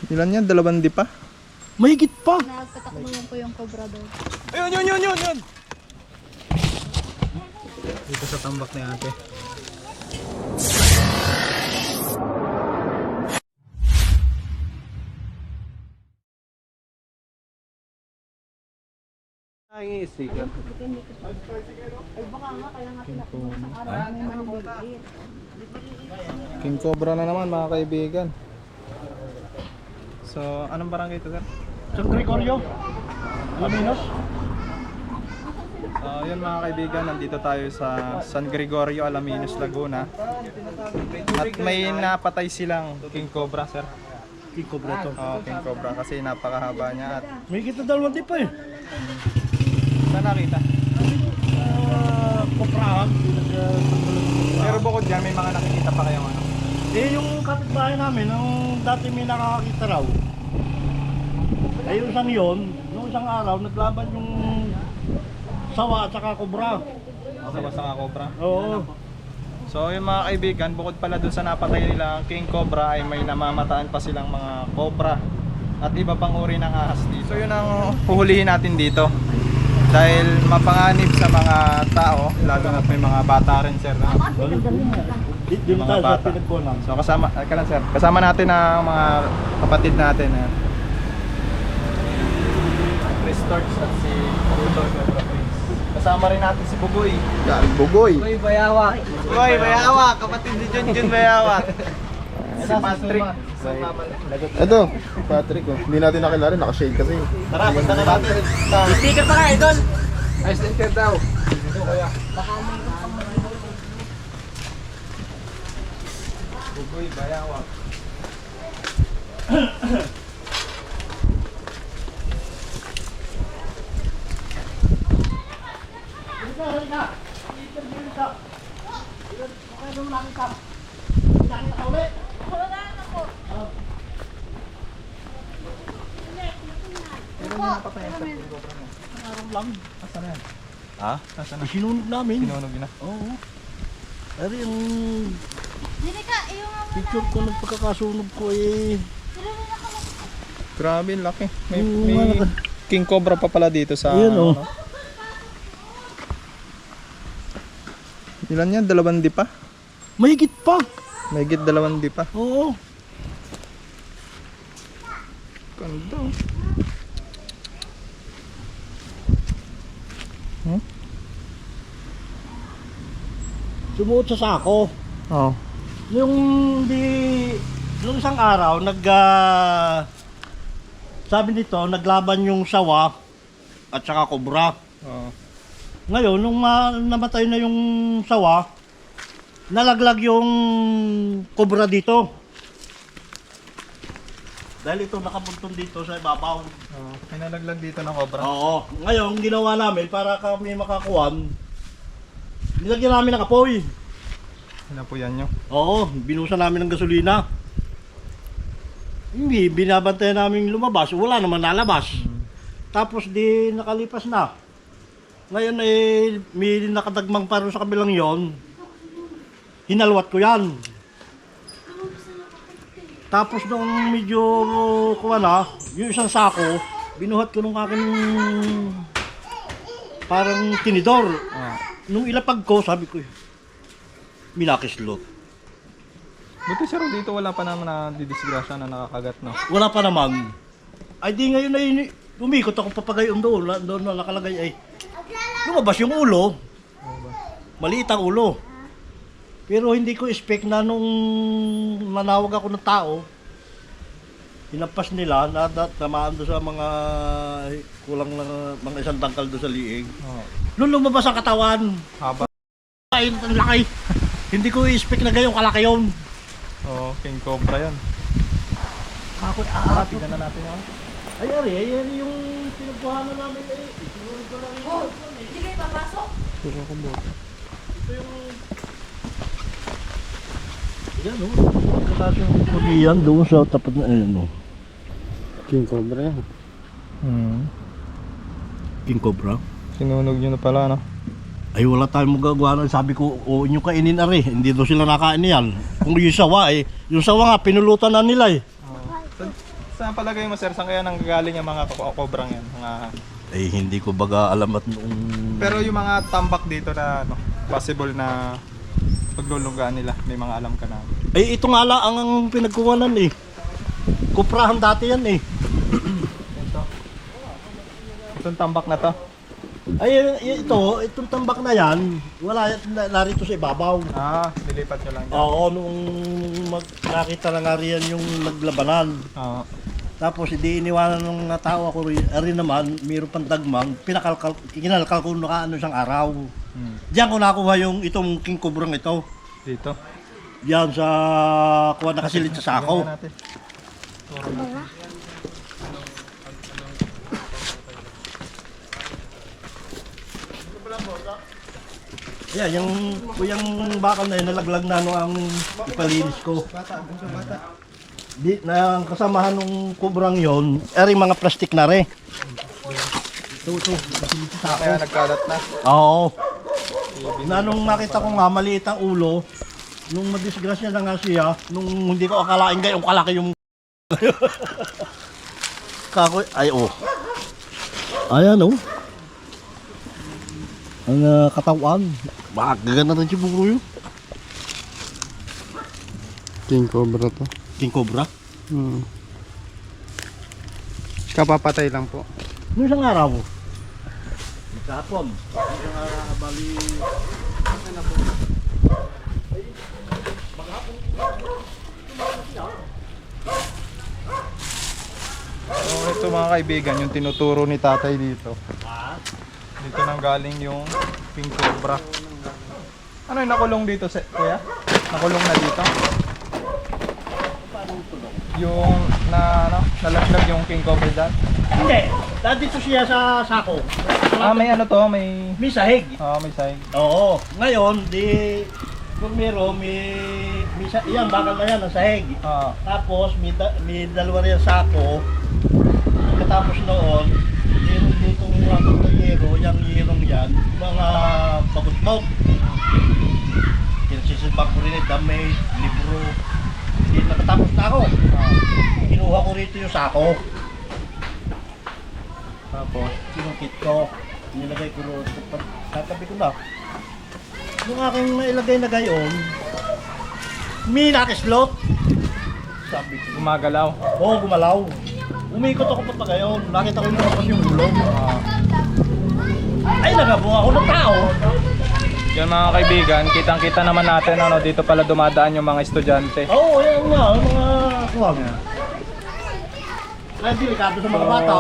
Ilan yan? 2 di pa? Mahigit pa. Nagpatakbuhan ko yung cobra doon. Ayun! Dito sa tambak ni ate. Ay, sticker. Ay baka nga, kaya nga tinakbo sa araw may maniliit. King Cobra na naman mga kaibigan. So, anong barangay ito, sir? San Gregorio. Alaminos. So, yun mga kaibigan, nandito tayo sa San Gregorio, Alaminos, Laguna. At may napatay silang King Cobra, sir. King Cobra to. King Cobra kasi napakahaba niya at Mahigit na 2 di pa eh. saan nakita? Koprahan. Pero bukod dyan, may mga nakikita pa kayong ano? Eh, yung kapitbahay namin, nung dati may nakakakita raw. Ay, yung isang yun, nung isang araw, naglaban yung sawa at saka kobra. Sa Cobra. Oo. So yung mga kaibigan, bukod pala dun sa napatay nila King Cobra ay may namamataan pa silang mga cobra at iba pang uri ng ahas dito. So yun ang huhulihin natin dito. Dahil mapanganib sa mga tao, lalo na may mga bata rin, sir. Di mo Mga tayo sa bata. pinagkunan. So kasama natin ang mga kapatid natin. Chris Torch at si Ruto. Kasama rin natin si Bugoy. Yan, Bugoy. Bugoy Bayawak, kapatid ni Junjun Bayawak. Si Patrick. Ito, Patrick. Oh. Hindi natin nakilala, naka-shade kasi. Tara, punta na natin. Sticker pa nga, idol! Ay, sticker daw. Bugoy Bayawak. Asan na yan? Ha? Asan na? Sinunog namin. Sinunog na. Oo. Pero yung Dili ka, iyo nga mo. picture ko ng pagkakasunog ko eh. Grabe, laki. May Yung mga King Cobra pa pala dito sa... Ayan, oh. ano. Ilan yan? 2 di pa? Mahigit pa. Mahigit 2 di pa. Oo. Ganda. Hmm? Sumuot sa sako. Oo. Nung isang araw, sabi nito, naglaban yung sawa at saka kobra. Oo. Ngayon, nung namatay na yung sawa, nalaglag yung kobra dito. Dahil ito nakapuntong dito sa ibabaw. Oo. May nalaglag dito ng cobra. Oo. Ngayon, ginawa namin para kami makakuhan, nilagyan namin ng apoy. Hinapuyan nyo. Oo, binusan namin ng gasolina. Hindi, binabantayan namin lumabas. Wala naman lalabas. Tapos di nakalipas na. Ngayon eh, may nakadagmang paro sa kabilang yon. Hinalwat ko yan. Tapos nung medyo kuha na, yung isang sako, binuhat ko nung aking parang tinidor. Nung ilapag ko, sabi ko, minakislot. Buti sir, dito wala pa naman na didisgrasya na nakakagat, no? Wala pa naman. Ay di ngayon ay umikot ako papagayon doon. Doon na nakalagay ay lumabas yung ulo. Maliit ang ulo. Pero hindi ko expect na nung manawag ako ng tao, hinampas nila, tamaan doon sa mga kulang na mga isang tangkal doon sa liig. Oo. Nung lumabas ang katawan, Haba. ay, ang laki. Hindi ko expect na gayong kalaki yun. Oo, King Cobra yan. Ako, Tignan na natin yun. ay, ayan yung pinagkuhanan namin eh. Isinunod ko lang yun. Hindi kayo papasok? Ito yung... Yan o. Pagkatas yung kuliyan doon sa tapat na ano. King Cobra yan. King Cobra. Sinunog nyo na pala, no? Ay wala tayong magagawa. Sabi ko, o inyo kainin ari. Hindi daw sila nakain yan. Kung yung sawa eh. Yung sawa nga, pinulutan na nila eh. Saan palagay mo sir, saan kaya nanggagaling yung mga kobrang yan? Mga... Eh, hindi ko baga alamat noong... Pero yung mga tambak dito na ano, possible na paglulugaan nila, may mga alam ka na. Eh, ito nga lang ang pinagkuwanan eh. Kuprahan dati yan eh. Ito. Itong tambak na to. Ay, itong tambak na yan, wala narito sa ibabaw. Ah, nilipat nyo lang dyan. Oo, nung nakita na nga riyan yung naglabanan. Oo. Tapos hindi iniwanan ng tao ako rin naman, mayroon pang dagmang, kinalkal ko na ano isang araw. Diyan ko nakuha yung itong king cobrang ito. Dito. Diyan sa kuha nakasilid sa sako. Tingnan natin. Yeah, yung bakal na yun, nalaglag na ano ang ipalinis ko. Di, na ang kasamahan ng kubrang yon, ering mga plastic na rin. Ito, nakasilid sa sako. Kaya nagkalat na. Oo. Na nung makita ko nga maliit ang ulo, nung madisgrasya na nga siya, nung hindi ko akalain gayong kalaki yung kakoy, ay oh. Ayan oh. Ang katawan. Gaganda rin si Bugro yun. King Cobra to. King Cobra. Kapapatay lang po. Nung isang araw. Kahapon. Isang araw, bali. So ito mga kaibigan, yung tinuturo ni tatay dito. Dito nang galing yung pink cobra. Ano yung nakulong dito, kuya? Nakulong na dito? Yung nalaglag yung king cobra dyan? Hindi. Dito siya sa sako. Ah, may ano to, may... May sahig. May sahig. Oo. Ngayon, di... Kung yan, bakal na yan, ang sahig. Tapos, may dalawa rin sako. Katapos noon, meron dito ng yero, yung yerong yan, mga bagot-bagot. Kinasisilbang ko rin damit, libro. Hindi nakatapos na ako. Kinuha ko rito yung sako. Tapos, sinungkit ko. Nilagay ko rin. Tatabi ko na. Yung aking nailagay na gayon, may nakislot. Sabi ko. Gumagalaw. Oo, gumalaw. Umikot ako pa gayon. Nakita ko yung ulo. Ay, nagabong ako ng tao. Yan mga kaibigan, kitang-kita naman natin ano, dito pala dumadaan yung mga estudyante. Oo, yan nga. Ang mga kuwag. Ay, delikado sa mga bata.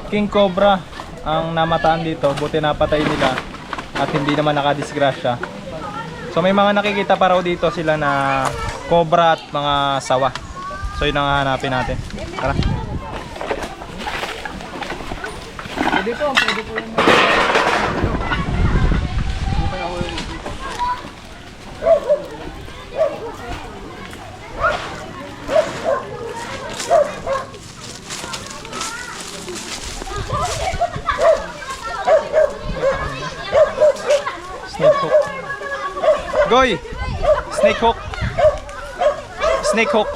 King Cobra ang namataan dito, buti napatay nila at hindi naman nakadisgrasya. So may mga nakikita pa raw dito sila na cobra at mga sawa. So yun ang hahanapin natin. Tara. Pwede po yung... Snake hook. Goy! Snake hook. Snake hook.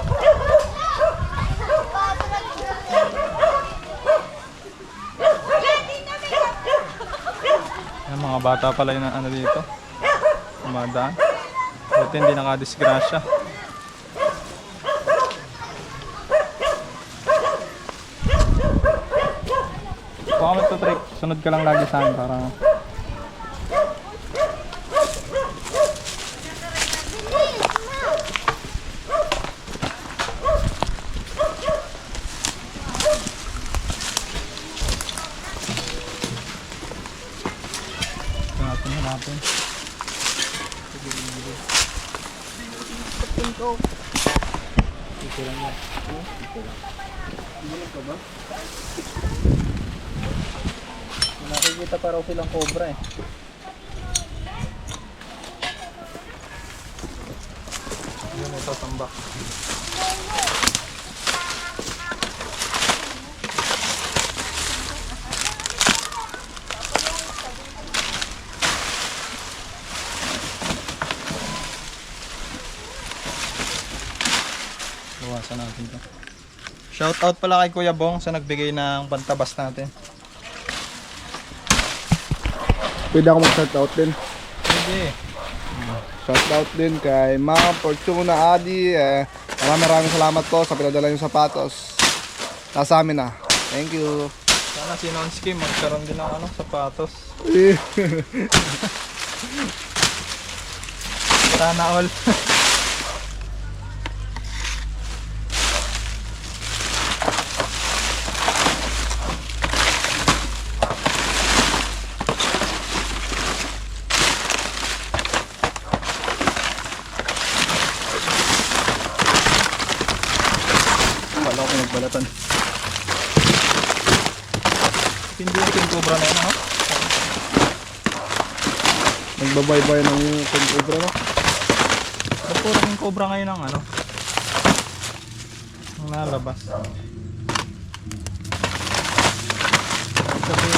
Yung mga bata pala yung ano dito. Dumadaan. Buti hindi nakadisgrasya. Baka mo ito trick. Sunod ka lang lagi sa akin para... Hanapin. Ito lang yan. Nakikita pa raw silang cobra eh. Yun, ito tambak. Bawasan natin ito. Shoutout pala kay Kuya Bong sa nagbigay ng pantabas natin. Pwede ako mag-shoutout din. Sige. Shoutout din kay Ma'am Fortuna Adi. Maraming salamat po sa pinadala yung sapatos. Nasa amin na. Thank you. Sana si Nonski magkaroon din ng sapatos. Sana all. Wala ko nagbalatan. Hindi yung King Cobra na yun, ano? Nagbabaybay ng King Cobra, no? Ba't puro King Cobra ngayon ang ang nalabas? Sabi,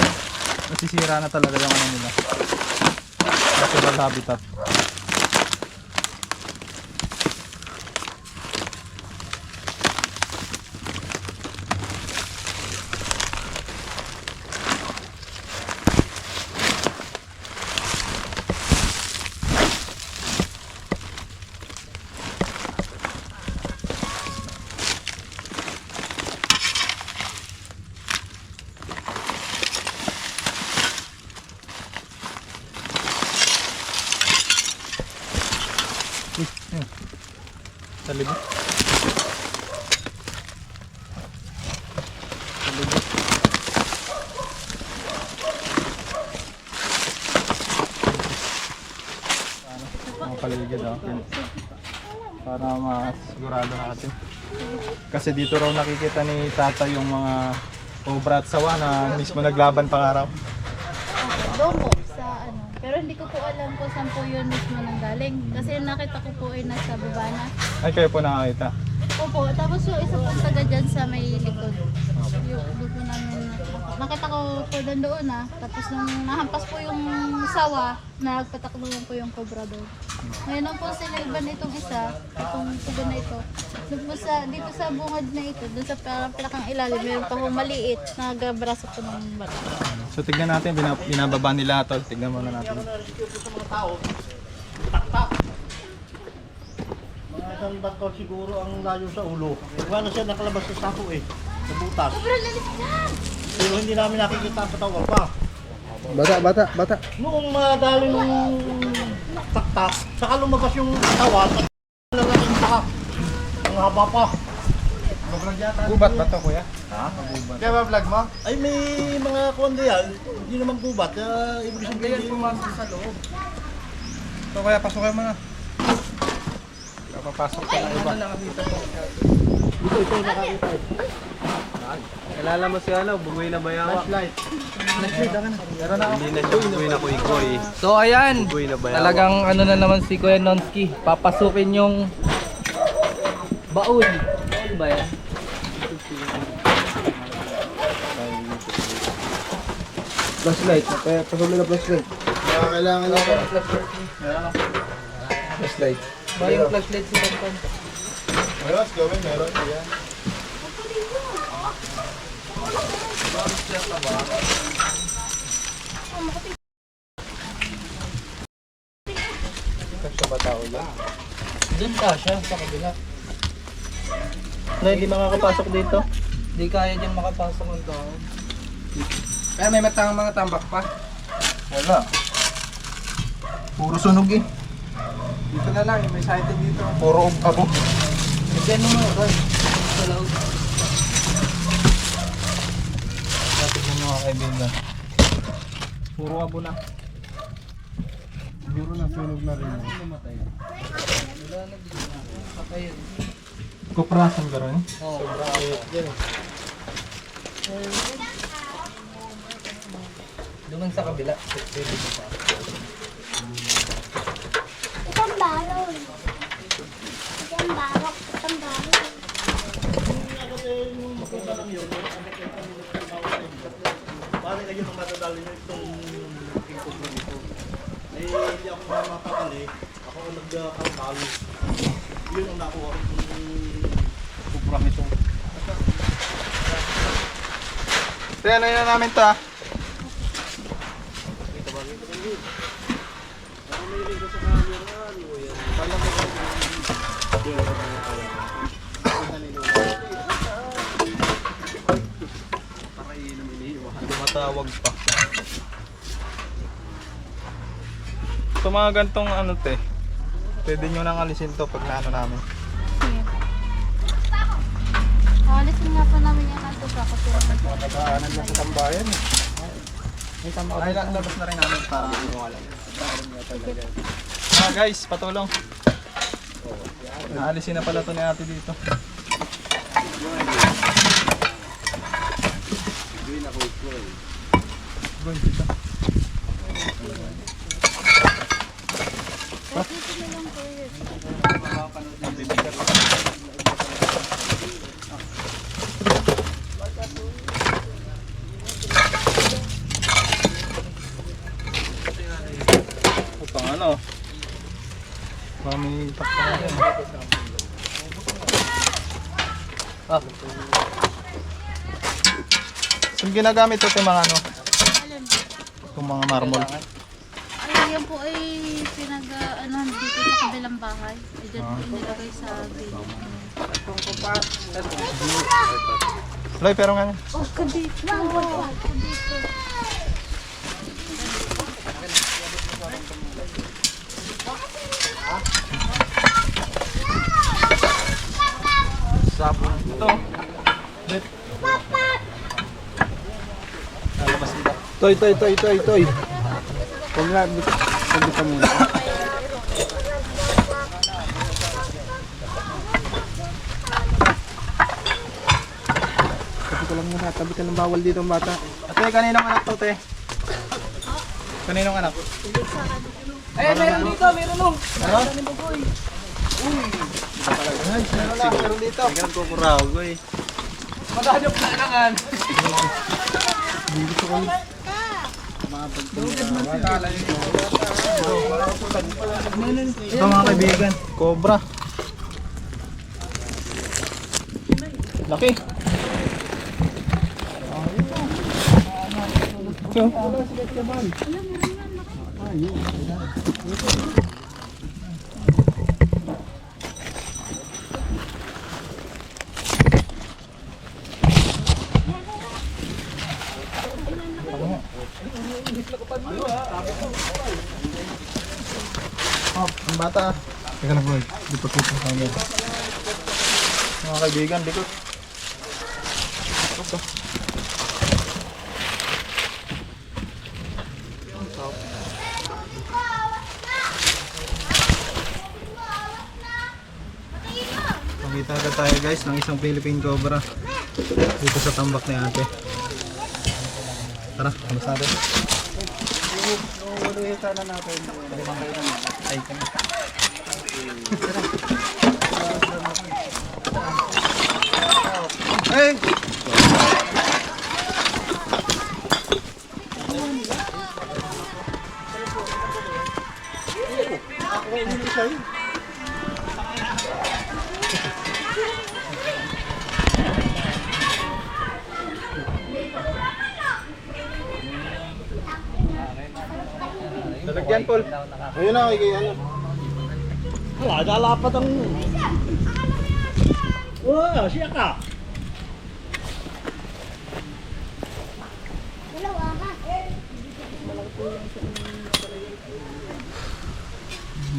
nasisira na talaga yung nila. Natural habitat. Sa libot. Mga paligid para masigurado natin. Kasi dito raw nakikita ni Tata yung mga cobra at sawa na mismo naglaban pangaraw. Doon po, sa Pero hindi ko po alam kung saan po yun mismo nanggaling. Kasi nakita ko po ay nasa baba na. Ay, kayo po nakakita. Opo, tapos yung isa pong taga dyan sa may likod. Yung doon po namin nakita ko po doon tapos nung nahampas po yung sawa, nagpatakluhan po yung cobra doon. Ngayon nung po sinilban itong isa, itong tubo na ito, doon po dito sa bungad na ito, doon sa pinakang ilalim, mayroon pa po maliit na gabraso po ng bata. So tignan natin, binababa nila ito. Tignan muna natin. Mga isang bato siguro ang layo sa ulo. Wala siya nakalabas sa sako sa butas. Pero hindi namin nakikita ang katawan pa. Bata. Noong madali nung taktak, saka lumabas yung katawan at lalaking saka. Ang haba pa. Gubat ba ito, kuya? Kaya ba vlog mo? Ay may mga konde yan, hindi naman gubat. Ibig sabihin pumasok sa loob. So kaya pasukin mo na. Papasok ka na iba. ito nakakita. Kilala mo si Bugoy na Bayawa. Flashlight. Meron na ako. Hindi na siya Bugoy na Kuy-Kuy. So ayan, Bugoy na Bayawa. talagang na naman si Kuya Nonski. Papasukin yung baul. Baul ba yan? Flashlight. Pasok na flashlight. Kailangan na ako. Flashlight. Ba yung flashlight si Tonton? Meron, gawin. Meron. Ayan. Doon ka siya sa kabila. Na hindi makakapasok dito. Hindi kaya dyan makapasok ng tao. Kaya may mga tambak pa. Wala. Puro sunog eh. Dito na lang. May sighted dito. Puro abo. Diyan mo Roy. Sa loob. Tignan nyo mga kaibigan. Puro abo na. Siguro nasunog na rin. Wala na dito. Patay yun. Kuprasan ka rin. Oo. Doon sa kabila. Isang barol. Isang barok. Isang barol. Parang kayo nang matadali nyo itong king cobra nito. Eh, hindi ako makakakali. Ako ang nagkakakali. Yun ang nakuha ko itong cobra nito. Kaya ano na namin to, ah. Tumatawag pa. Ito mga gantong ano te, pwede nyo nang alisin to pag naano namin. Sige. Alisin nga po namin yan natin sa kapitira. Nagkaanan lang sa tambayan. Ay, labas na rin namin para wala. Guys, patulong. Naalisin na pala to ni ate dito. Goy dito. Pang ano? Mami takpa na yan. Saan ginagamit ito yung mga ano? Alin? Yung mga marmol. Ay, yan po ay ano dito sa kabilang bahay. Ay, dyan po inilagay sa gate. Loy, pero nga. Oh, kadito. Wow, kadito. Sabon. Ito. Bet. Lalabas dito. Toy. Huwag nga, sabi ka muna. Tabi ka lang muna, tabi ka lang bawal dito ang bata. Ate, kaninong anak to, te? Kaninong anak? Eh, meron dito, meron nung. Meron dito. Meron kukuraw, goy. Maghanap na nangan. Ito mga kaibigan, cobra. Laki. Ito. Oh, ang bata. Teka lang, boy. Dipot-dipot sa kanya. Mga kaibigan, dikot. Ito. Makita agad tayo guys ng isang Philippine Cobra dito sa tambak ni ate. Tara, alas natin. Ay, kami. Hey! Lalagyan, Paul. Ayun na, kaya ano. Wala, dalapat ang... Oh, siya ka.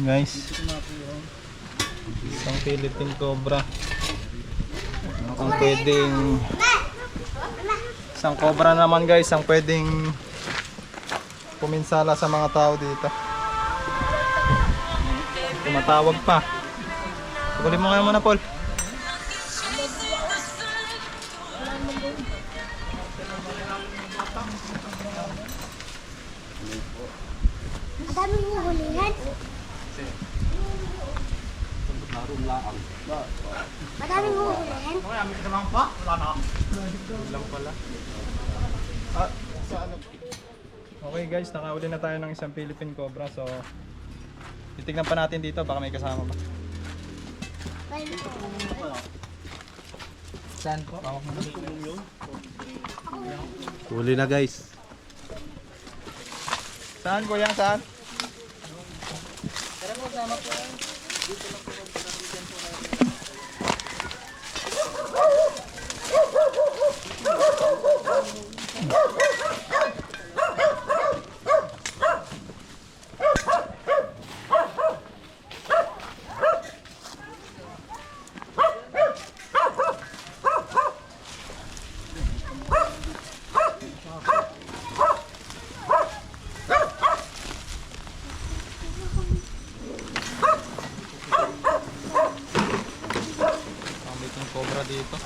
Guys, isang Philippine Cobra. Ang pwedeng isang cobra naman guys, ang pwedeng puminsala sa mga tao dito. Tumatawag pa. Tukulin mo nga muna, Paul. Madaming huhulihan. Madaming huhulihan. Lang pala. Ah, sa ano? Okay guys, nakahuli na tayo ng isang Philippine Cobra. So, titignan pa natin dito, baka may kasama pa. Saan? Huli na guys. Saan kuya? Saan? Tara po, sama po. May king cobra dito.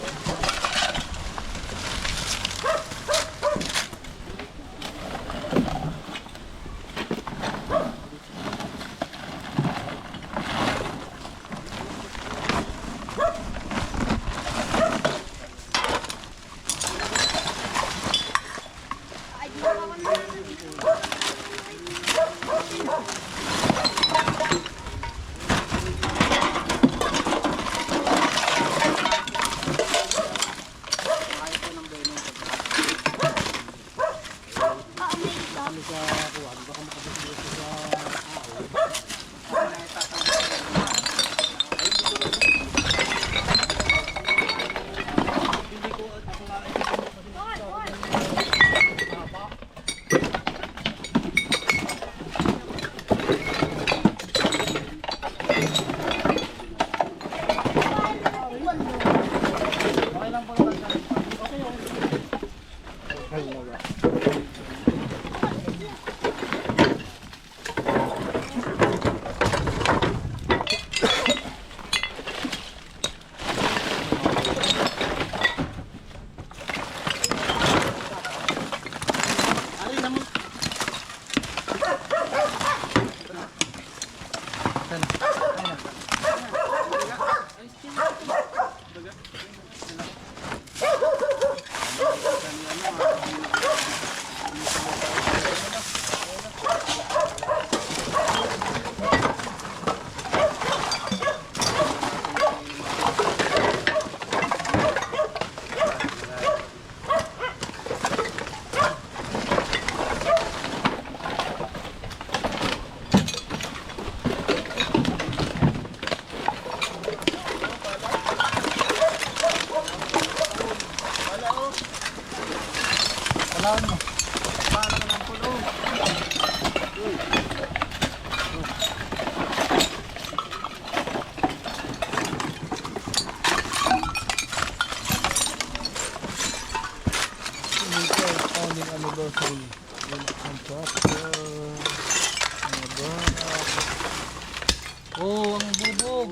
Oh, ang bubog.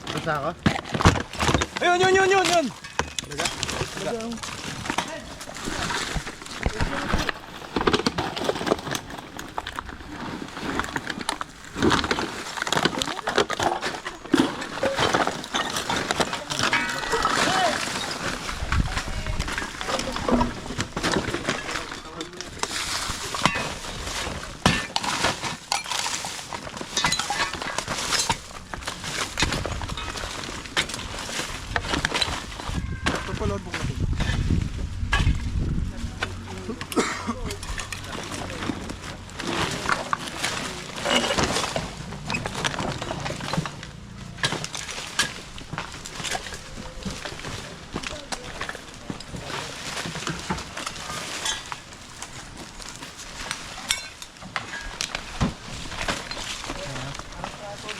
Basta ako? Ayun, yun!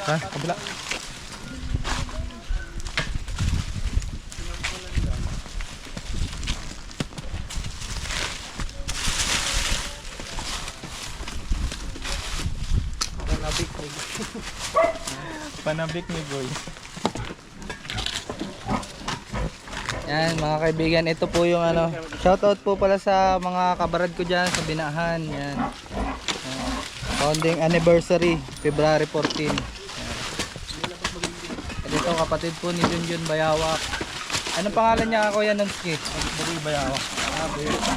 Ha? Kabila. Panabik ni Boy. Yan mga kaibigan, ito po yung ano. Shoutout po pala sa mga kabarad ko dyan sa Binahan. Yan. Founding anniversary, February 14. Yan. At ito kapatid po ni Junjun Bayawak. Anong pangalan niya Kuya Nonski? Bugoy Bayawak.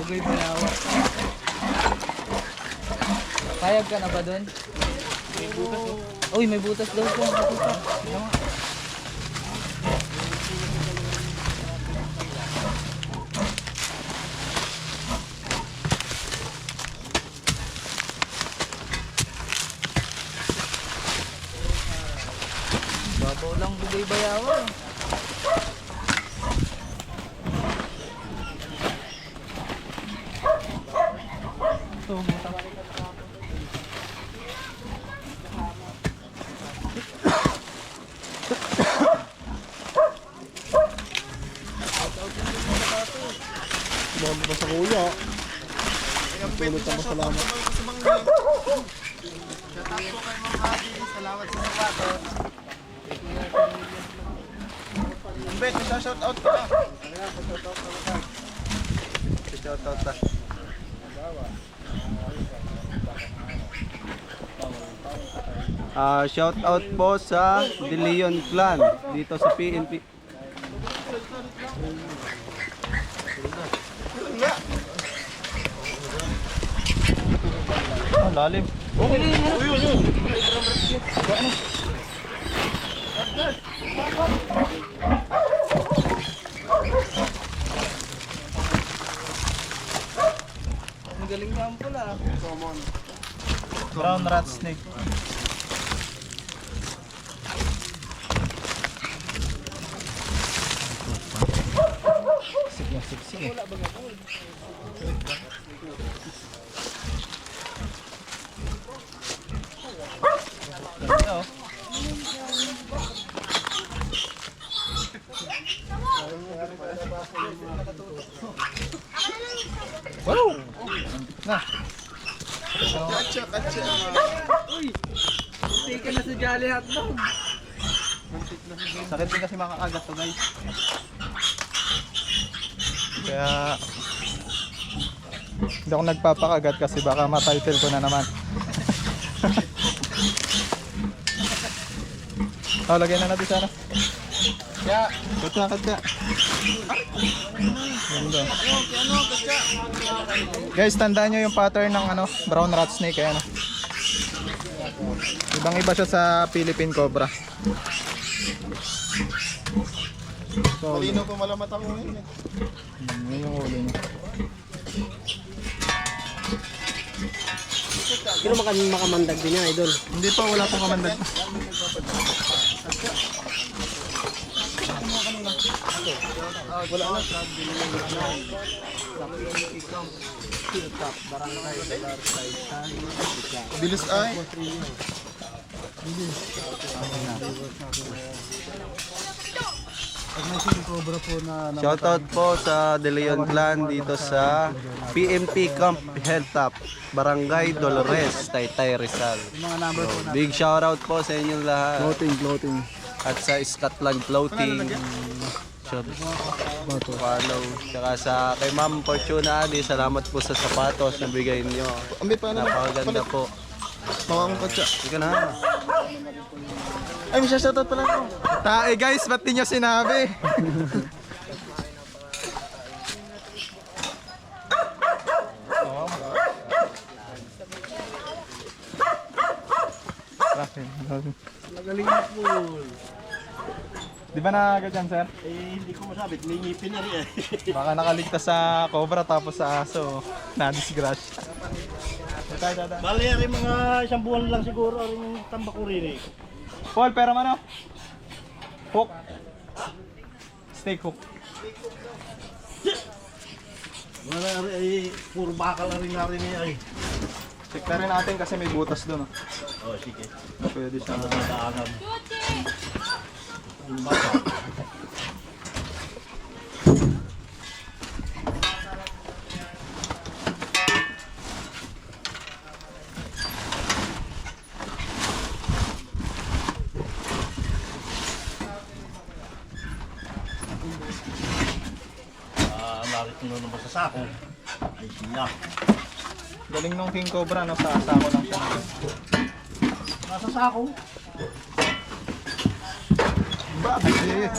Bugoy Bayawak. Payag ka na ba doon? May butas. Uy, may butas daw po. Babaw lang Bugoy Bayawak. Bago pa sa kuya. Tulot ang pasalamat. Bet, shout out ka. Shout out ka. Shout out po sa De Leon Clan dito sa PNP. Lalim. Ang galing nga ang pula. Brown rat snake. Sige. Wow! Na. Stay ka na sa Jolly Hotdog. Sakit din kasi makakagat to guys. Kaya hindi ako nagpapakagat kasi baka ma-title ko na naman. Lagyan na natin sana. Ya, kat ka. Ganda. Guys, tandaan nyo yung pattern ng brown rat snake. Ayan, ibang iba siya sa Philippine Cobra. Malino po malamat ako ngayon. Yun yung huli niya. Sino makamandag din yan, idol? Hindi pa, wala pong kamandag. Bilis ay. Shoutout po sa De Leon Clan dito sa PMP Camp Hilltop, Barangay Dolores, Taytay, Rizal. So, big shoutout po sa inyong lahat. Floating. At sa Scotland Floating. Follow. Tsaka sa kay Ma'am Fortuna Ali, salamat po sa sapatos na bigay niyo. Ambi pa na. Napakaganda po. Mawang katsa. Ika na. Ay, may shoutout pala ako. Tae guys, ba't di nyo sinabi? Nagaling na po. Di ba nakagadyan sir? Hindi ko masabit. May ngipin na rin eh. Baka nakaligtas sa cobra tapos sa aso. Na-disgrace. Bali rin mga isang buwan lang siguro rin yung tambak ko rin eh. Paul, pero ano? Hook. Snake hook. Wala rin ay puro bakal na rin eh ay. Check na rin natin kasi may butas doon. Oh, sige. Pwede siya. Nadaanan. Yung baka. Kung ano ba sa sako, ay siya. Galing nung King Cobra, no? Sa sako lang siya. Nasa sako.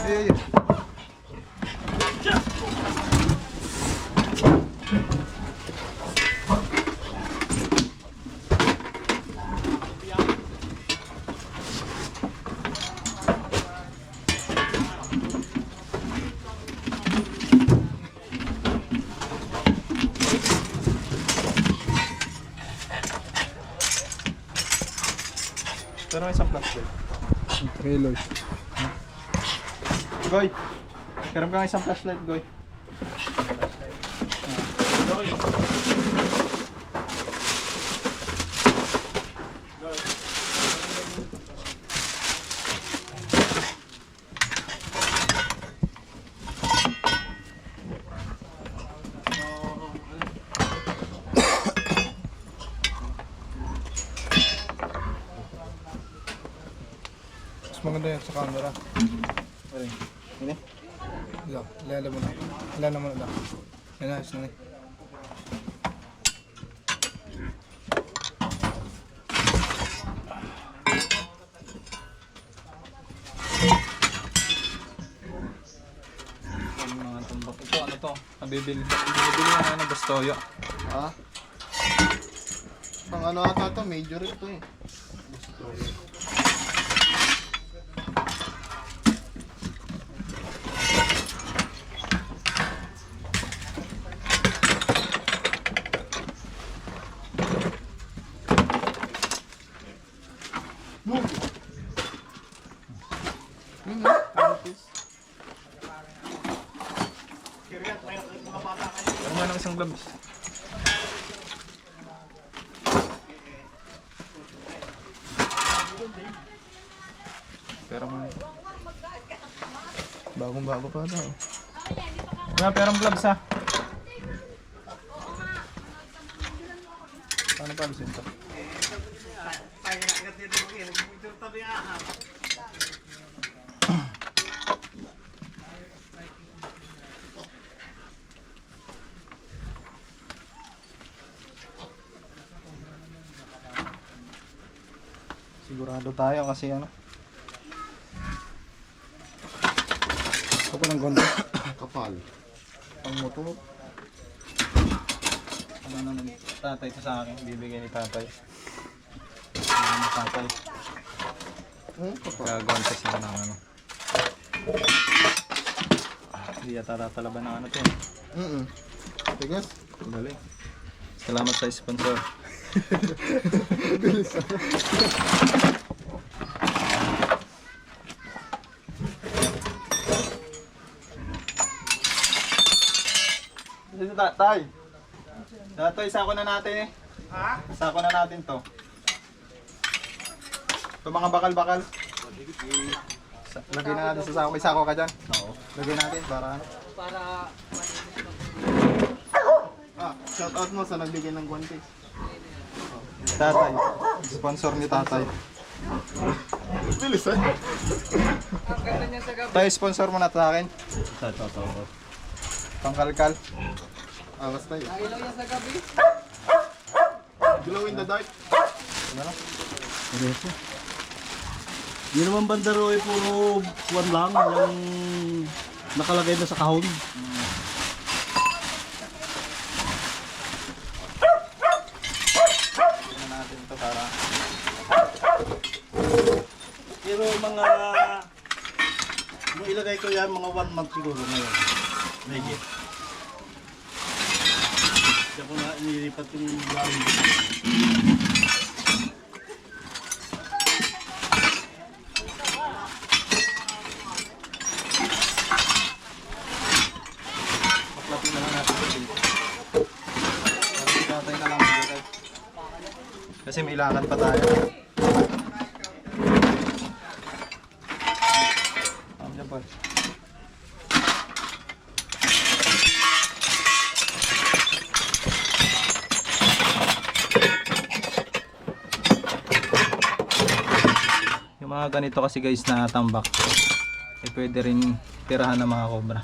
Ay. Pero may isang flashlight. Trailer. Goy! Karam ka ng isang flashlight, Goy. Mas maganda yan sa camera. Ini? Lala mo na. Lala mo na. Yan na, isa na. Ang mga tumbak. Ito, ano to? Nabibili yung ano, Bastoyo. Ha? Pang ano ata to, major ito eh. Ano nga ng isang gloves? Pero mo. Bagong bago pa daw. Wala perang gloves ha. Paano pa bisin to? Sigurado tayo kasi ano. Ito pa ng gondo. Kapal. Pang motor. Ano na ng tatay ito sa akin, bibigay ni tatay. Ano ng tatay? Kapal. Gagawin kasi ng ano. Hindi yata tatalaban ng ano to. Tigas. Galing. Salamat sa sponsor. Dito tatay. Tatay, sako na natin eh. Ha? Sako na natin to. Ito mga bakal-bakal. Lagyan na natin sa sako. May sako ka dyan? Oo. Lagyan natin para ano? Shout out mo sa nagbigay ng guantes. Tatay. Sponsor ni tatay. Bilis eh. Tayo, sponsor mo na sa akin. Ito. Pangkalkal. Angas tayo. Ilaw yan sa gabi. Glow in the dark. Yun naman bandaro ay puro buwan lang, yung nakalagay na sa kahon. Tingnan natin ito para Pero mga, nung ilagay ko yan, mga 1 month siguro ngayon. Legit. Diyan ko na inilipat yung gamit. baklatin na lang natin ito dito. Para si tatay na lang maglagay. Kasi may lakad pa tayo. Diyan pa. Yung mga ganito kasi guys na tambak, eh pwede rin tirahan ng mga cobra.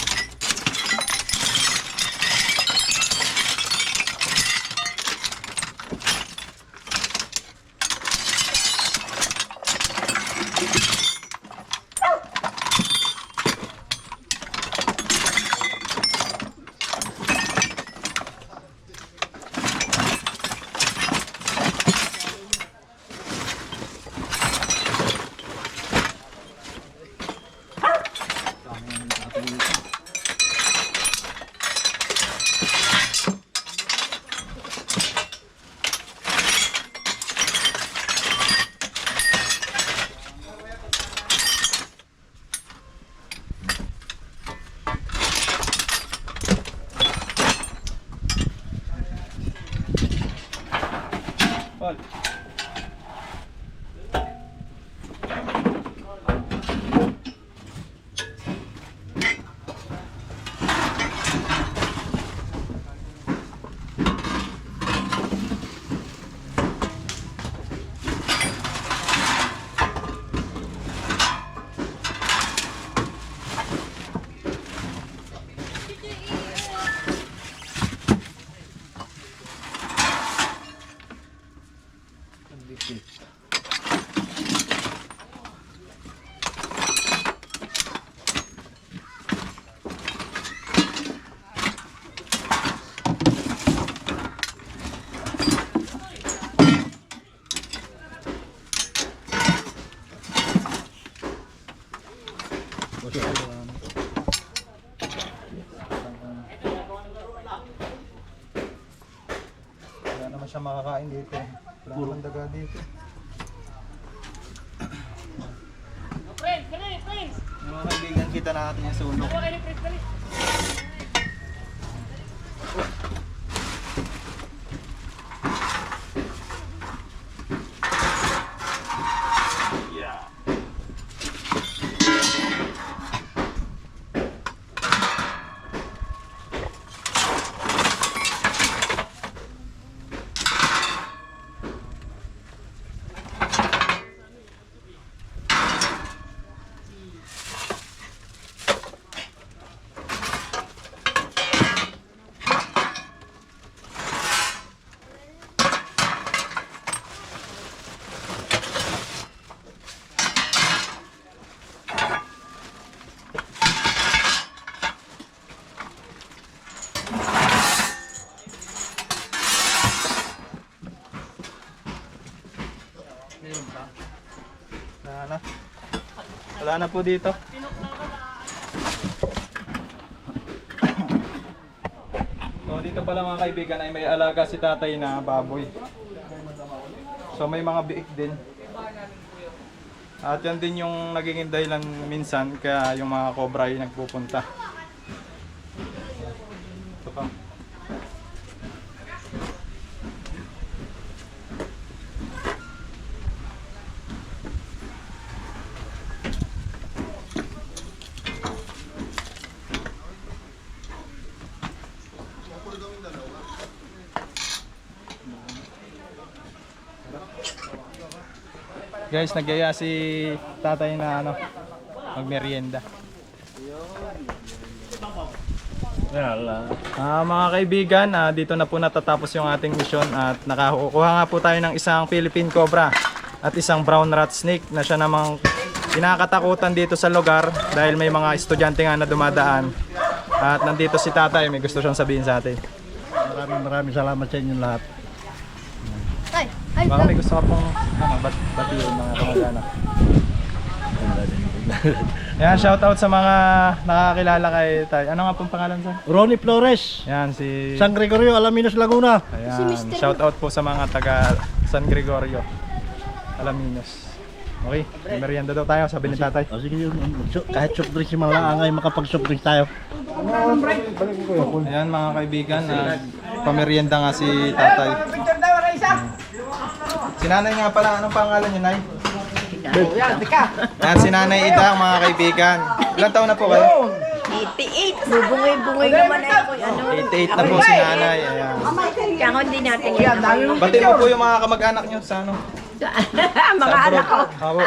Paul. Wala naman siya makakain dito. Wala naman daga dito. Yung mga kaibigan, kita natin yung sunog. Wala na. Wala na po dito. So dito pala mga kaibigan ay may alaga si tatay na baboy. So may mga biik din. At yan din yung naging dahilan minsan kaya yung mga cobra ay nagpupunta. Ito pa. Guys, nagyaya si tatay na magmerienda. Mga kaibigan, dito na po natatapos yung ating mission at nakakuha nga po tayo ng isang Philippine Cobra at isang brown rat snake na siya namang kinakatakutan dito sa lugar dahil may mga estudyante nga na dumadaan. At nandito si tatay, may gusto siyang sabihin sa atin. Maraming salamat sa inyo lahat. Baka may gusto ka pong batiin mga kamag-anak. Yan, shoutout sa mga nakakilala kay tay. Ano nga pong pangalan sa? Ronnie Flores, Yan, si... San Gregorio, Alaminos, Laguna. Ayan, shoutout po sa mga taga San Gregorio, Alaminos. Okay, may merienda daw tayo, sabi ni tatay. O sige yun, kahit soft drinks yung mga angay, makapag-soft drinks tayo. Ayan mga kaibigan, pamerienda nga si tatay. Si nanay nga pala, anong pangalan niyo, Nay? Yan, si Nanay Ida, mga kaibigan. Ilang taon na po kayo? 88. Bubungoy-bungoy naman ako. 88 na po si nanay. Ayan. Kaya ko hindi natin yan. Bati mo po yung mga kamag-anak nyo sa ano? Mga anak ko. Opo.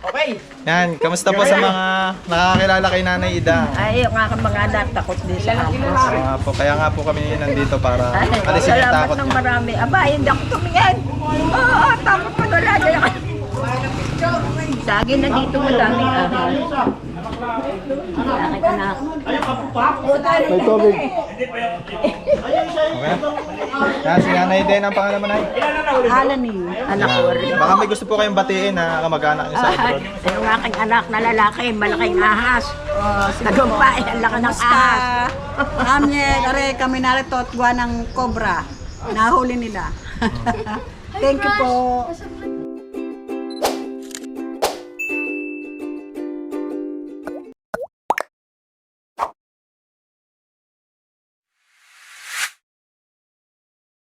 Okay. Yan, kamusta po sa mga nakakilala kay Nanay Ida? Ay, yung mga mga anak, takot din sa campus. Kaya nga po kami nandito para alisin yung takot Salamat ng niya. marami. Aba, hindi ako tumingin. Oo, takot pa wala. Lagi na dito madaming ahas. Bakit anak? May tubig. Okay. Yan, si Nanay Den, ang pangalan mo, Nay? Alani. Anak ko rin. Baka may gusto po kayong batiin na kamag-anak niyo sa abroad. Yung aking anak na lalaki, malaking ahas. Tagumpay, ang laki ng ahas. Kami, kami narito at gawa ng cobra. Nahuli nila. Thank you po.